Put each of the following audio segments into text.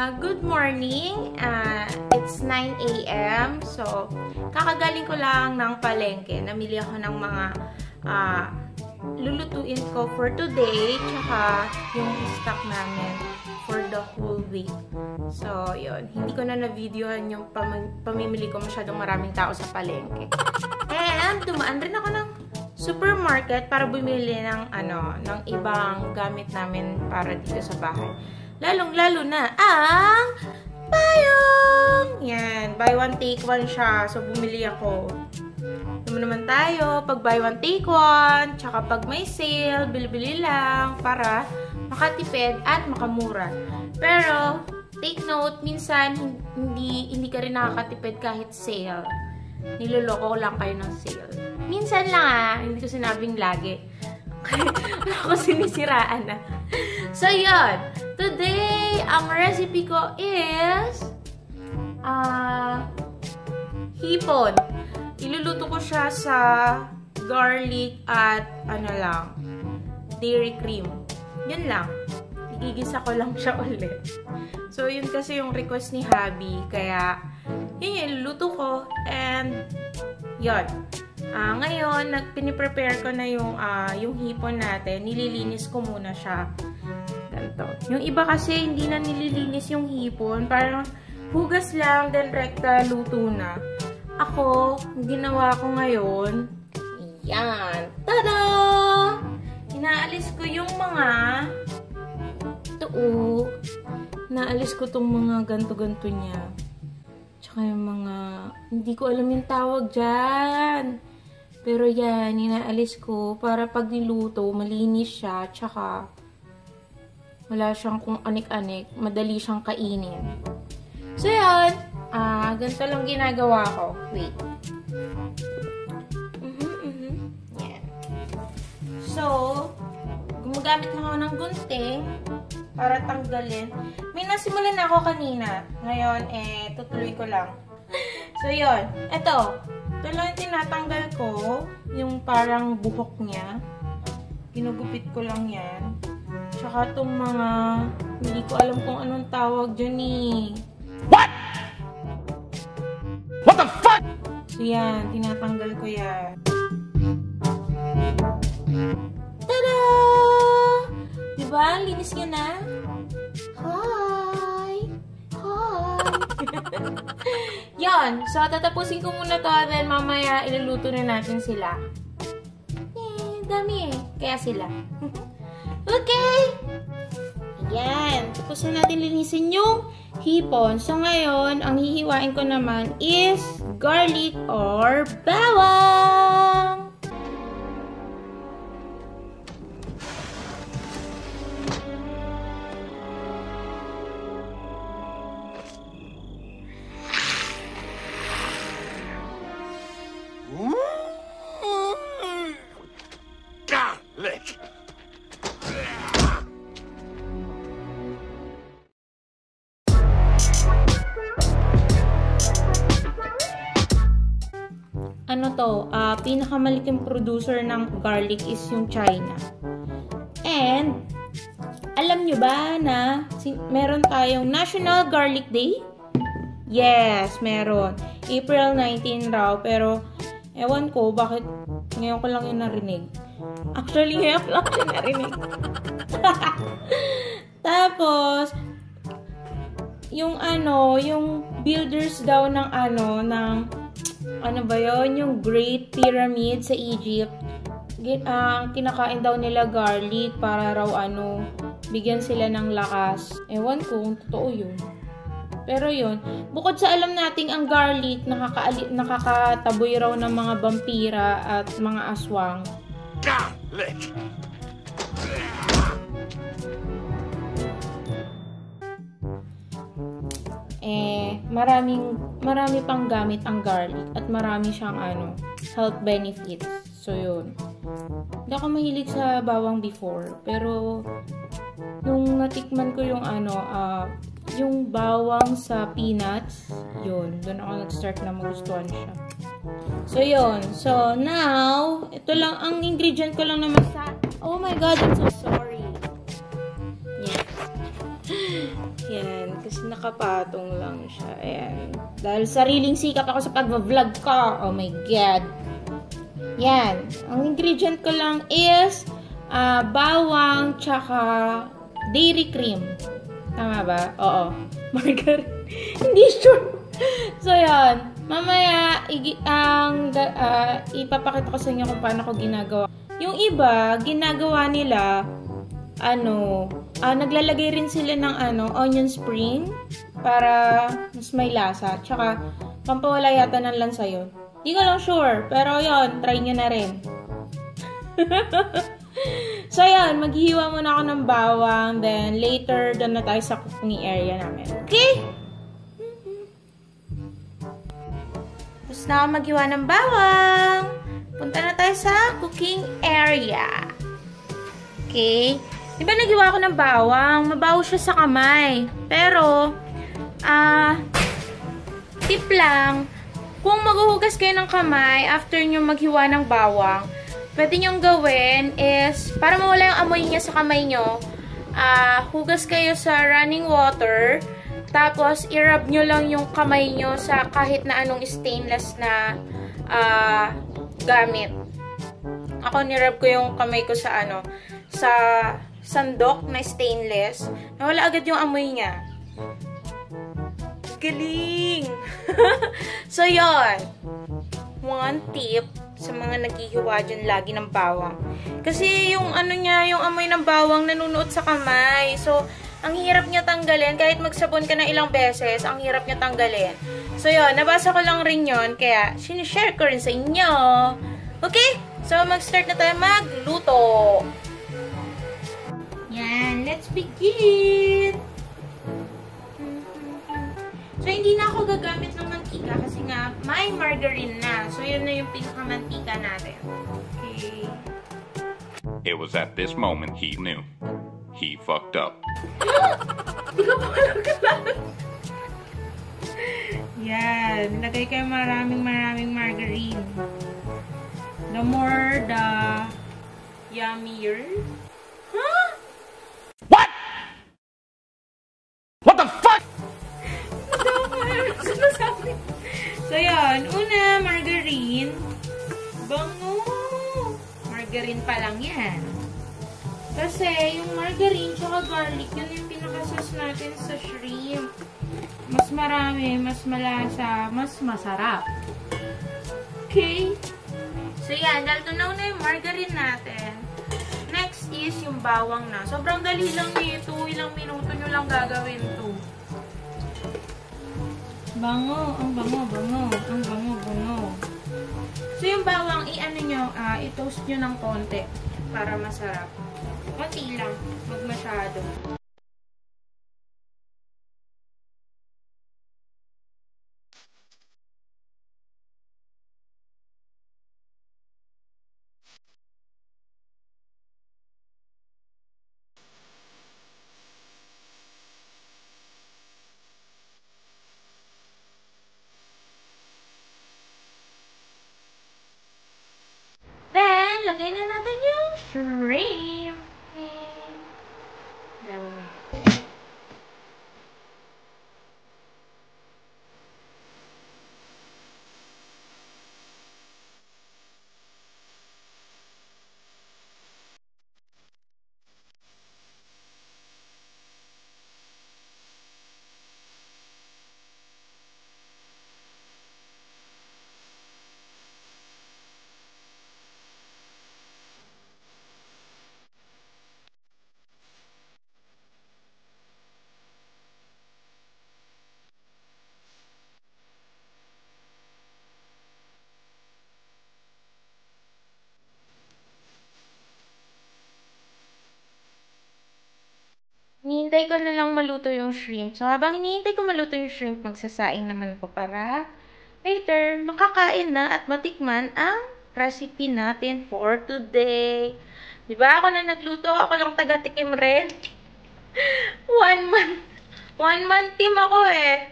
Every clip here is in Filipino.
Good morning. It's 9 AM. So, kakagaling ko lang ng palengke. Namili ako ng mga lulutuin ko for today. Tsaka yung stock namin for the whole week. So, yun. Hindi ko na na-videohan yung pamimili ko. Masyadong maraming tao sa palengke. And, dumaan rin ako ng supermarket para bumili ng ng ibang gamit namin para dito sa bahay. Lalong-lalo na ang payong! Yan, buy one take one siya. So, bumili ako. Naman tayo, pag buy one take one, tsaka pag may sale, bili-bili lang para makatipid at makamura. Pero, take note, minsan hindi ka rin nakakatipid kahit sale. Niloloko ko lang kayo ng sale. Minsan lang hindi ko sinabing lagi. Wala ko sinisiraan na. So, yun. Today, ang recipe ko is hipon. Iluluto ko siya sa garlic at dairy cream. Yun lang. Igigisa ko lang siya ulit. So, yun kasi yung request ni Habi. Kaya, yun yung iluluto ko. And, yun. Ngayon, piniprepare ko na yung hipon natin. Nililinis ko muna siya. Ganito. Yung iba kasi, hindi na nililinis yung hipon. Parang hugas lang, then rekta, luto na. Ako, ginawa ko ngayon, yan. Tada! Inaalis ko yung mga naalis ko tong mga ganto-ganto niya. Tsaka yung mga, hindi ko alam yung tawag dyan. Pero yan, inaalis ko para pag niluto, malinis siya. Tsaka, wala siyang kung anik-anik. Madali siyang kainin. So, yan. Ganito lang ginagawa ko. Wait. Yan. So, gumagamit lang ako ng gunting para tanggalin. May nasimulan na ako kanina. Ngayon, tutuloy ko lang. So, yun. Ito lang yung tinatanggal ko. Yung parang buhok niya. Ginugupit ko lang yan. Tsaka itong mga, hindi ko alam kung anong tawag dyan eh. What? What the fuck? So, yan. Tinatanggal ko yan. Tada! Diba? Linis ka na? Hi! Hi! Yan. So, tatapusin ko muna to. Then, mamaya, iluluto na natin sila. Dami eh. Kaya sila. Okay! Ayan. Tapos na natin linisin yung hipon. So, ngayon, ang hihiwain ko naman is garlic or bawang. Garlic. Pinakamaliking producer ng garlic is yung China. And, alam nyo ba na meron tayong National Garlic Day? Yes, meron. April 19 raw, pero ewan ko bakit ngayon ko lang yung narinig. Actually, ngayon ko lang yung narinig. Tapos, yung builders daw ng yung Great Pyramid sa Egypt, kinakain daw nila garlic para raw bigyan sila ng lakas. Ewan ko kung totoo yun. Pero yun, bukod sa alam nating ang garlic, nakakataboy raw ng mga vampira at mga aswang. Garlic! Marami pang gamit ang garlic at marami siyang health benefits. So, yun. Hindi ako mahilig sa bawang before, pero nung natikman ko yung bawang sa peanuts, yun, doon ako nag-start na magustuhan siya. So, yun. So, now, ito lang, ang ingredient ko lang naman sa, oh my God, I'm so sorry. Yan. Yan. kasi nakapatong lang siya. Ayan. Dahil sariling sikap ako sa pag-vlog ko. Oh my God. Yan. Ang ingredient ko lang is bawang tsaka dairy cream. Tama ba? Oo. Margarine. Hindi sure. So, yan. Mamaya, ipapakita ko sa inyo kung paano ko ginagawa. Yung iba, ginagawa nila, naglalagay rin sila ng onion spring para mas may lasa. Tsaka, pampawala yata ng lansa yun. Di ko lang sure, pero yon, try nyo na rin. So, yan, maghihiwa muna ako ng bawang, then later, doon na tayo sa cooking area namin. Okay? Tapos na ako maghiwa ng bawang. Punta na tayo sa cooking area. Okay? Diba naghiwa ako ng bawang? Mabaho siya sa kamay. Pero, tip lang, kung maghuhugas kayo ng kamay after nyo maghiwa ng bawang, pwede nyong gawin is, para mawala yung amoy niya sa kamay nyo, hugas kayo sa running water, tapos i-rub nyo lang yung kamay nyo sa kahit na anong stainless na gamit. Ako nirub ko yung kamay ko sa sa sandok na stainless. Nawala agad yung amoy niya. Galing! So, yon. One tip sa mga naghihiwa dyan lagi ng bawang. Kasi yung yung amoy ng bawang nanunuot sa kamay. So, ang hirap niya tanggalin. Kahit magsabon ka na ilang beses, ang hirap niya tanggalin. So, yon. Nabasa ko lang rin yon. Kaya, sinishare ko rin sa inyo. Okay? So, mag-start na tayo magluto. Yan. Let's begin! So, hindi na ako gagamit ng mantika kasi nga, may margarine na. So, yun na yung pinakamantika natin. Okay. It was at this moment he knew. He fucked up. Hindi ko pa malagyan. Yan. Lagay kayo maraming margarine. The more, the yummier. Huh? What? What the fuck? So, yan. Una, margarine. Bango! Margarine pa lang yan. Kasi, yung margarine tsaka garlic, yun yung pinakasas natin sa shrimp. Mas marami, mas malasa, mas masarap. Okay? So, yan. Dahil tunaw na yung margarine natin. Next is yung bawang na. Sobrang dali lang nito. Ilang minuto nyo lang gagawin to. Bango. Ang bango. Ang bango. So, yung bawang, i-toast nyo ng konti para masarap. Konti lang. Huwag masyado. Then, lagay na natin yung shrimp. Hinihintay ko na lang maluto yung shrimp. So, habang hinihintay ko maluto yung shrimp, magsasaing naman po para later, makakain na at matikman ang recipe natin for today. Diba? Ako na nagluto. Ako lang taga-tikim rin. One month team ako eh.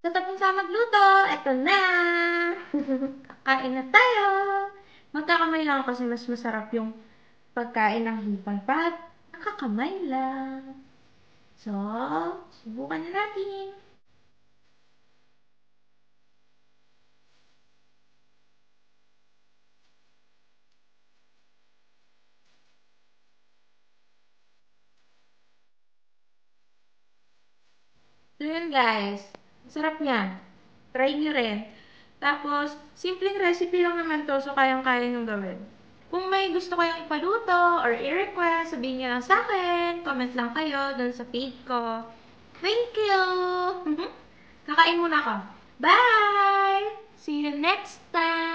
So, tapos sa magluto, eto na. Kakain na tayo. Magkakamay lang ako kasi mas masarap yung pagkain ng hipon. Pat, nakakamay lang. So, subukan na natin. So yun guys, masarap yan. Try nyo rin. Tapos, simpleng recipe lang naman to, so kayang-kaya nyo gawin. Kung may gusto kayong ipaluto or i-request, sabihin nyo lang sa akin. Comment lang kayo dun sa page ko. Thank you! Kakain muna ako. Bye! See you next time!